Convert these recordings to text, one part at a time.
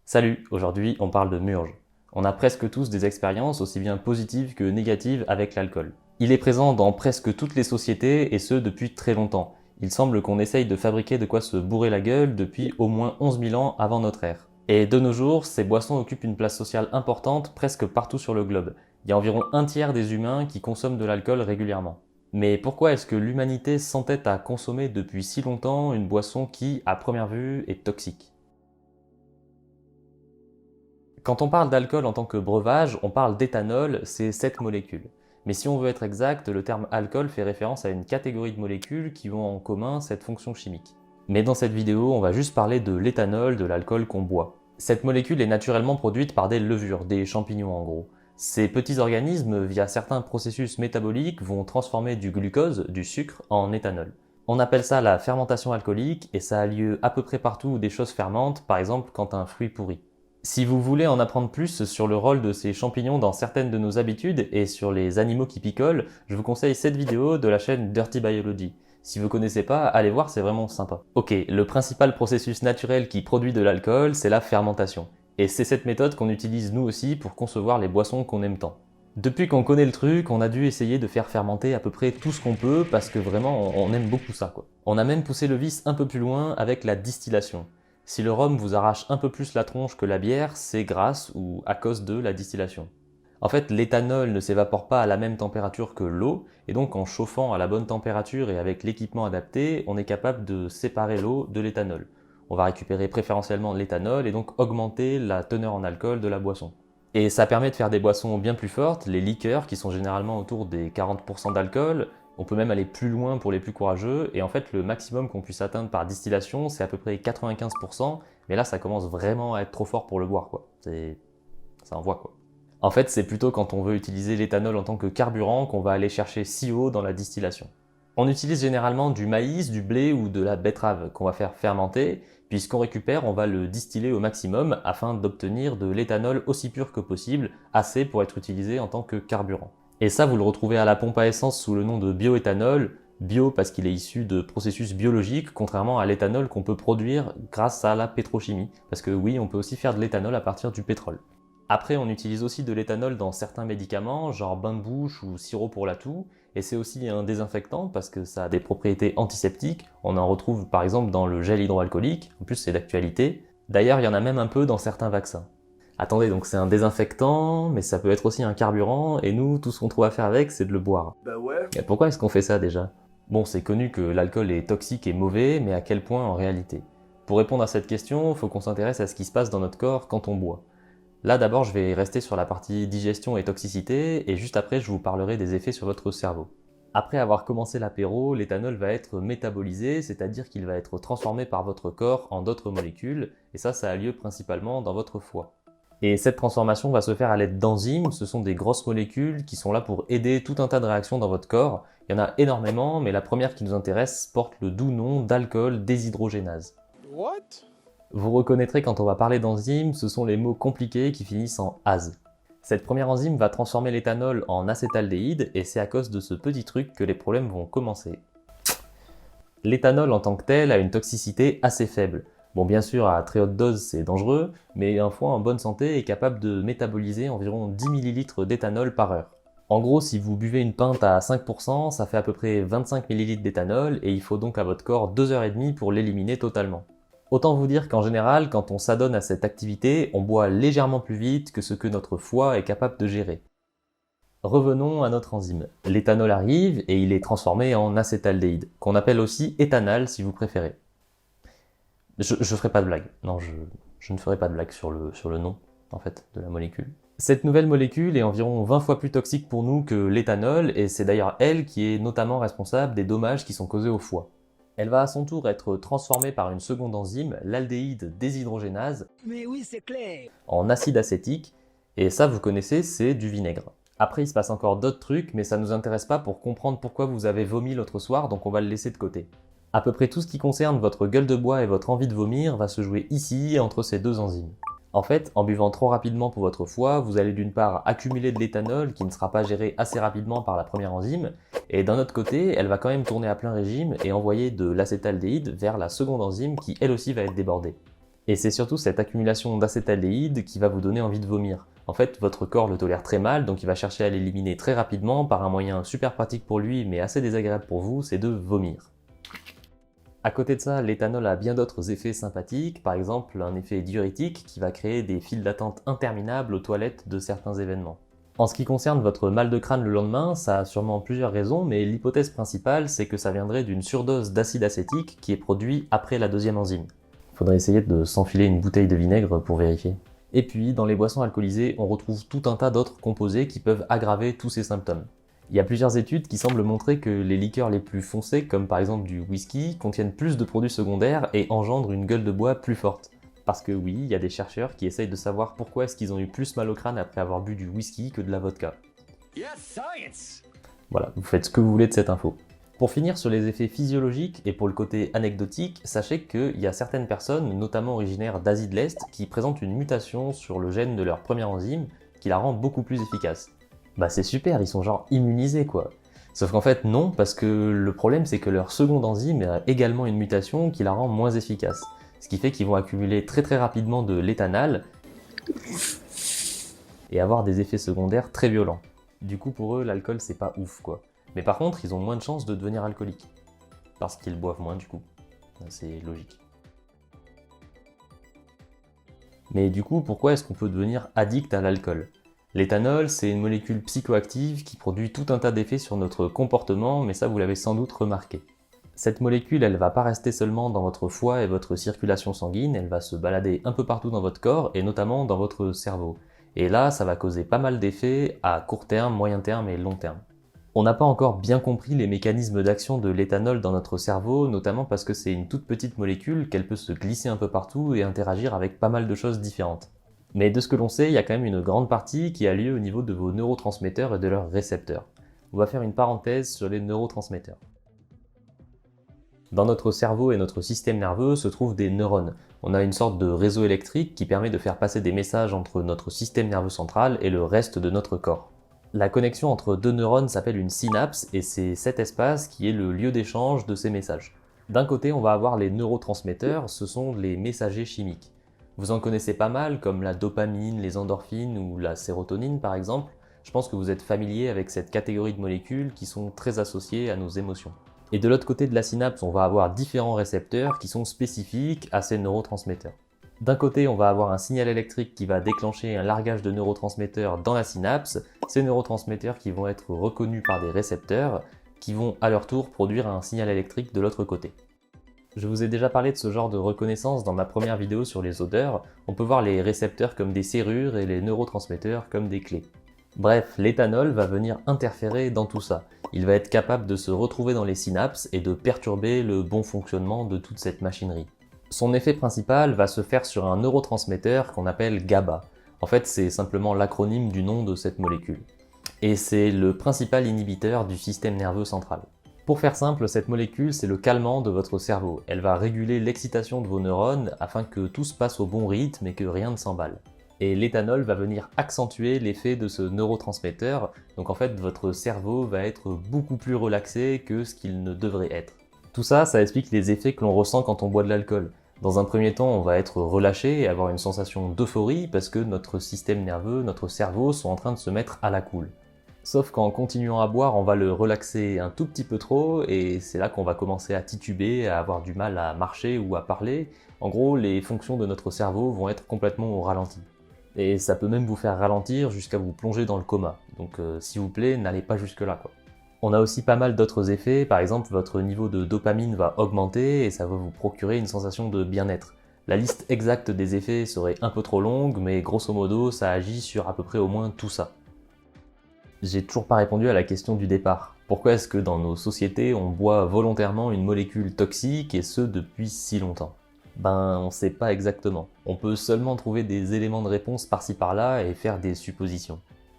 Salut, aujourd'hui on parle de murge. On a presque tous des expériences aussi bien positives que négatives avec l'alcool. Il est présent dans presque toutes les sociétés et ce depuis très longtemps. Il semble qu'on essaye de fabriquer de quoi se bourrer la gueule depuis au moins 11 000 ans avant notre ère. Et de nos jours, ces boissons occupent une place sociale importante presque partout sur le globe. Il y a environ un tiers des humains qui consomment de l'alcool régulièrement. Mais pourquoi est-ce que l'humanité s'entête à consommer depuis si longtemps une boisson qui, à première vue, est toxique ? Quand on parle d'alcool en tant que breuvage, on parle d'éthanol, c'est cette molécule. Mais si on veut être exact, le terme alcool fait référence à une catégorie de molécules qui ont en commun cette fonction chimique. Mais dans cette vidéo, on va juste parler de l'éthanol, de l'alcool qu'on boit. Cette molécule est naturellement produite par des levures, des champignons en gros. Ces petits organismes, via certains processus métaboliques, vont transformer du glucose, du sucre, en éthanol. On appelle ça la fermentation alcoolique et ça a lieu à peu près partout où des choses fermentent, par exemple quand un fruit pourrit. Si vous voulez en apprendre plus sur le rôle de ces champignons dans certaines de nos habitudes et sur les animaux qui picolent, je vous conseille cette vidéo de la chaîne Dirty Biology. Si vous connaissez pas, allez voir, c'est vraiment sympa. Ok, le principal processus naturel qui produit de l'alcool, c'est la fermentation. Et c'est cette méthode qu'on utilise nous aussi pour concevoir les boissons qu'on aime tant. Depuis qu'on connaît le truc, on a dû essayer de faire fermenter à peu près tout ce qu'on peut parce que vraiment on aime beaucoup ça quoi. On a même poussé le vice un peu plus loin avec la distillation. Si le rhum vous arrache un peu plus la tronche que la bière, c'est grâce ou à cause de la distillation. En fait, l'éthanol ne s'évapore pas à la même température que l'eau, et donc en chauffant à la bonne température et avec l'équipement adapté, on est capable de séparer l'eau de l'éthanol. On va récupérer préférentiellement l'éthanol et donc augmenter la teneur en alcool de la boisson. Et ça permet de faire des boissons bien plus fortes, les liqueurs qui sont généralement autour des 40% d'alcool. On peut même aller plus loin pour les plus courageux, et en fait le maximum qu'on puisse atteindre par distillation c'est à peu près 95%, mais là ça commence vraiment à être trop fort pour le boire quoi, ça envoie quoi. En fait c'est plutôt quand on veut utiliser l'éthanol en tant que carburant qu'on va aller chercher si haut dans la distillation. On utilise généralement du maïs, du blé ou de la betterave qu'on va faire fermenter, puis ce qu'on récupère on va le distiller au maximum afin d'obtenir de l'éthanol aussi pur que possible, assez pour être utilisé en tant que carburant. Et ça, vous le retrouvez à la pompe à essence sous le nom de bioéthanol, bio parce qu'il est issu de processus biologiques, contrairement à l'éthanol qu'on peut produire grâce à la pétrochimie. Parce que oui, on peut aussi faire de l'éthanol à partir du pétrole. Après, on utilise aussi de l'éthanol dans certains médicaments, genre bain de bouche ou sirop pour la toux, et c'est aussi un désinfectant parce que ça a des propriétés antiseptiques. On en retrouve par exemple dans le gel hydroalcoolique, en plus c'est d'actualité. D'ailleurs, il y en a même un peu dans certains vaccins. Attendez, donc c'est un désinfectant, mais ça peut être aussi un carburant, et nous, tout ce qu'on trouve à faire avec, c'est de le boire. Bah ouais. Et pourquoi est-ce qu'on fait ça déjà? Bon, c'est connu que l'alcool est toxique et mauvais, mais à quel point en réalité? Pour répondre à cette question, il faut qu'on s'intéresse à ce qui se passe dans notre corps quand on boit. Là d'abord, je vais rester sur la partie digestion et toxicité, et juste après, je vous parlerai des effets sur votre cerveau. Après avoir commencé l'apéro, l'éthanol va être métabolisé, c'est-à-dire qu'il va être transformé par votre corps en d'autres molécules, et ça a lieu principalement dans votre foie. Et cette transformation va se faire à l'aide d'enzymes, ce sont des grosses molécules qui sont là pour aider tout un tas de réactions dans votre corps. Il y en a énormément, mais la première qui nous intéresse porte le doux nom d'alcool déshydrogénase. What? Vous reconnaîtrez quand on va parler d'enzymes, ce sont les mots compliqués qui finissent en ase. Cette première enzyme va transformer l'éthanol en acétaldéhyde et c'est à cause de ce petit truc que les problèmes vont commencer. L'éthanol en tant que tel a une toxicité assez faible. Bon, bien sûr, à très haute dose, c'est dangereux, mais un foie en bonne santé est capable de métaboliser environ 10 ml d'éthanol par heure. En gros, si vous buvez une pinte à 5%, ça fait à peu près 25 ml d'éthanol, et il faut donc à votre corps 2h30 pour l'éliminer totalement. Autant vous dire qu'en général, quand on s'adonne à cette activité, on boit légèrement plus vite que ce que notre foie est capable de gérer. Revenons à notre enzyme. L'éthanol arrive et il est transformé en acétaldéhyde, qu'on appelle aussi éthanal si vous préférez. Je ferai pas de blague. Non, je ne ferai pas de blague sur le nom, en fait, de la molécule. Cette nouvelle molécule est environ 20 fois plus toxique pour nous que l'éthanol, et c'est d'ailleurs elle qui est notamment responsable des dommages qui sont causés au foie. Elle va à son tour être transformée par une seconde enzyme, l'aldéhyde déshydrogénase, Mais oui, c'est clair. en acide acétique, et ça vous connaissez, c'est du vinaigre. Après il se passe encore d'autres trucs, mais ça nous intéresse pas pour comprendre pourquoi vous avez vomi l'autre soir, donc on va le laisser de côté. À peu près tout ce qui concerne votre gueule de bois et votre envie de vomir va se jouer ici, entre ces deux enzymes. En fait, en buvant trop rapidement pour votre foie, vous allez d'une part accumuler de l'éthanol qui ne sera pas géré assez rapidement par la première enzyme, et d'un autre côté, elle va quand même tourner à plein régime et envoyer de l'acétaldéhyde vers la seconde enzyme qui elle aussi va être débordée. Et c'est surtout cette accumulation d'acétaldéhyde qui va vous donner envie de vomir. En fait, votre corps le tolère très mal, donc il va chercher à l'éliminer très rapidement par un moyen super pratique pour lui, mais assez désagréable pour vous, c'est de vomir. À côté de ça, l'éthanol a bien d'autres effets sympathiques, par exemple un effet diurétique qui va créer des files d'attente interminables aux toilettes de certains événements. En ce qui concerne votre mal de crâne le lendemain, ça a sûrement plusieurs raisons, mais l'hypothèse principale c'est que ça viendrait d'une surdose d'acide acétique qui est produit après la deuxième enzyme. Faudrait essayer de s'enfiler une bouteille de vinaigre pour vérifier. Et puis, dans les boissons alcoolisées, on retrouve tout un tas d'autres composés qui peuvent aggraver tous ces symptômes. Il y a plusieurs études qui semblent montrer que les liqueurs les plus foncées, comme par exemple du whisky, contiennent plus de produits secondaires et engendrent une gueule de bois plus forte. Parce que oui, il y a des chercheurs qui essayent de savoir pourquoi est-ce qu'ils ont eu plus mal au crâne après avoir bu du whisky que de la vodka. Yes, science! Voilà, vous faites ce que vous voulez de cette info. Pour finir sur les effets physiologiques et pour le côté anecdotique, sachez qu'il y a certaines personnes, notamment originaires d'Asie de l'Est, qui présentent une mutation sur le gène de leur première enzyme qui la rend beaucoup plus efficace. Bah c'est super, ils sont genre immunisés quoi. Sauf qu'en fait non, parce que le problème c'est que leur seconde enzyme a également une mutation qui la rend moins efficace. Ce qui fait qu'ils vont accumuler très rapidement de l'éthanol et avoir des effets secondaires très violents. Du coup pour eux l'alcool c'est pas ouf quoi. Mais par contre ils ont moins de chances de devenir alcooliques. Parce qu'ils boivent moins du coup. C'est logique. Mais du coup pourquoi est-ce qu'on peut devenir addict à l'alcool ? L'éthanol, c'est une molécule psychoactive qui produit tout un tas d'effets sur notre comportement, mais ça vous l'avez sans doute remarqué. Cette molécule, elle va pas rester seulement dans votre foie et votre circulation sanguine, elle va se balader un peu partout dans votre corps et notamment dans votre cerveau. Et là, ça va causer pas mal d'effets à court terme, moyen terme et long terme. On n'a pas encore bien compris les mécanismes d'action de l'éthanol dans notre cerveau, notamment parce que c'est une toute petite molécule qu'elle peut se glisser un peu partout et interagir avec pas mal de choses différentes. Mais de ce que l'on sait, il y a quand même une grande partie qui a lieu au niveau de vos neurotransmetteurs et de leurs récepteurs. On va faire une parenthèse sur les neurotransmetteurs. Dans notre cerveau et notre système nerveux se trouvent des neurones. On a une sorte de réseau électrique qui permet de faire passer des messages entre notre système nerveux central et le reste de notre corps. La connexion entre deux neurones s'appelle une synapse et c'est cet espace qui est le lieu d'échange de ces messages. D'un côté, on va avoir les neurotransmetteurs, ce sont les messagers chimiques. Vous en connaissez pas mal, comme la dopamine, les endorphines ou la sérotonine par exemple. Je pense que vous êtes familier avec cette catégorie de molécules qui sont très associées à nos émotions. Et de l'autre côté de la synapse, on va avoir différents récepteurs qui sont spécifiques à ces neurotransmetteurs. D'un côté, on va avoir un signal électrique qui va déclencher un largage de neurotransmetteurs dans la synapse, ces neurotransmetteurs qui vont être reconnus par des récepteurs, qui vont à leur tour produire un signal électrique de l'autre côté. Je vous ai déjà parlé de ce genre de reconnaissance dans ma première vidéo sur les odeurs, on peut voir les récepteurs comme des serrures et les neurotransmetteurs comme des clés. Bref, l'éthanol va venir interférer dans tout ça. Il va être capable de se retrouver dans les synapses et de perturber le bon fonctionnement de toute cette machinerie. Son effet principal va se faire sur un neurotransmetteur qu'on appelle GABA. En fait, c'est simplement l'acronyme du nom de cette molécule. Et c'est le principal inhibiteur du système nerveux central. Pour faire simple, cette molécule, c'est le calmant de votre cerveau. Elle va réguler l'excitation de vos neurones afin que tout se passe au bon rythme et que rien ne s'emballe. Et l'éthanol va venir accentuer l'effet de ce neurotransmetteur, donc en fait votre cerveau va être beaucoup plus relaxé que ce qu'il ne devrait être. Tout ça, ça explique les effets que l'on ressent quand on boit de l'alcool. Dans un premier temps, on va être relâché et avoir une sensation d'euphorie parce que notre système nerveux, notre cerveau sont en train de se mettre à la cool. Sauf qu'en continuant à boire, on va le relaxer un tout petit peu trop et c'est là qu'on va commencer à tituber, à avoir du mal à marcher ou à parler. En gros, les fonctions de notre cerveau vont être complètement au ralenti. Et ça peut même vous faire ralentir jusqu'à vous plonger dans le coma. Donc s'il vous plaît, n'allez pas jusque là quoi. On a aussi pas mal d'autres effets, par exemple votre niveau de dopamine va augmenter et ça va vous procurer une sensation de bien-être. La liste exacte des effets serait un peu trop longue, mais grosso modo ça agit sur à peu près au moins tout ça. J'ai toujours pas répondu à la question du départ. Pourquoi est-ce que dans nos sociétés on boit volontairement une molécule toxique et ce depuis si longtemps ? Ben on sait pas exactement. On peut seulement trouver des éléments de réponse par-ci par-là et faire des suppositions.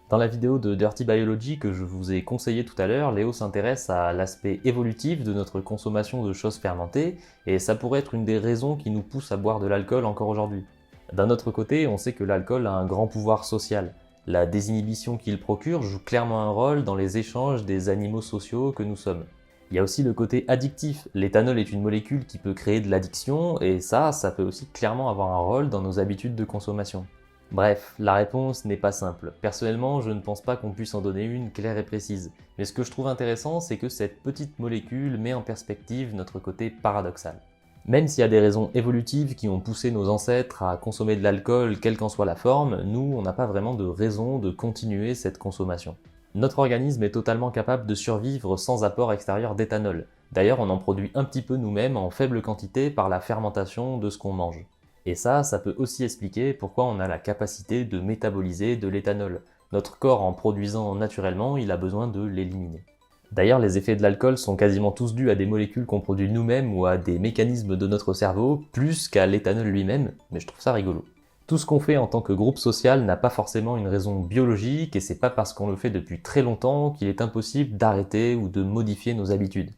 Dans la vidéo de Dirty Biology que je vous ai conseillé tout à l'heure, Léo s'intéresse à l'aspect évolutif de notre consommation de choses fermentées et ça pourrait être une des raisons qui nous pousse à boire de l'alcool encore aujourd'hui. D'un autre côté, on sait que l'alcool a un grand pouvoir social. La désinhibition qu'il procure joue clairement un rôle dans les échanges des animaux sociaux que nous sommes. Il y a aussi le côté addictif. L'éthanol est une molécule qui peut créer de l'addiction, et ça peut aussi clairement avoir un rôle dans nos habitudes de consommation. Bref, la réponse n'est pas simple. Personnellement, je ne pense pas qu'on puisse en donner une claire et précise. Mais ce que je trouve intéressant, c'est que cette petite molécule met en perspective notre côté paradoxal. Même s'il y a des raisons évolutives qui ont poussé nos ancêtres à consommer de l'alcool, quelle qu'en soit la forme, nous, on n'a pas vraiment de raison de continuer cette consommation. Notre organisme est totalement capable de survivre sans apport extérieur d'éthanol. D'ailleurs, on en produit un petit peu nous-mêmes en faible quantité par la fermentation de ce qu'on mange. Et ça peut aussi expliquer pourquoi on a la capacité de métaboliser de l'éthanol. Notre corps, en produisant naturellement, il a besoin de l'éliminer. D'ailleurs, les effets de l'alcool sont quasiment tous dus à des molécules qu'on produit nous-mêmes ou à des mécanismes de notre cerveau, plus qu'à l'éthanol lui-même, mais je trouve ça rigolo. Tout ce qu'on fait en tant que groupe social n'a pas forcément une raison biologique, et c'est pas parce qu'on le fait depuis très longtemps qu'il est impossible d'arrêter ou de modifier nos habitudes.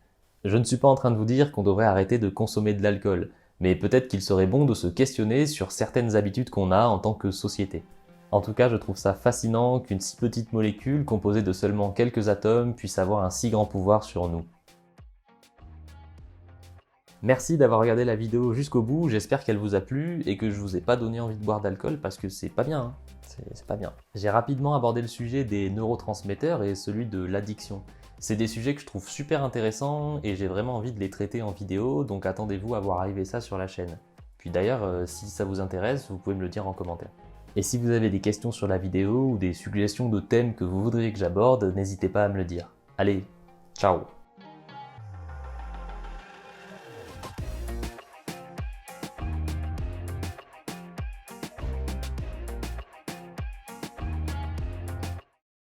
Je ne suis pas en train de vous dire qu'on devrait arrêter de consommer de l'alcool, mais peut-être qu'il serait bon de se questionner sur certaines habitudes qu'on a en tant que société. En tout cas, je trouve ça fascinant qu'une si petite molécule, composée de seulement quelques atomes, puisse avoir un si grand pouvoir sur nous. Merci d'avoir regardé la vidéo jusqu'au bout, j'espère qu'elle vous a plu et que je vous ai pas donné envie de boire d'alcool parce que c'est pas bien, hein. C'est pas bien. J'ai rapidement abordé le sujet des neurotransmetteurs et celui de l'addiction. C'est des sujets que je trouve super intéressants et j'ai vraiment envie de les traiter en vidéo, donc attendez-vous à voir arriver ça sur la chaîne. Puis d'ailleurs, si ça vous intéresse, vous pouvez me le dire en commentaire. Et si vous avez des questions sur la vidéo ou des suggestions de thèmes que vous voudriez que j'aborde, n'hésitez pas à me le dire. Allez, ciao!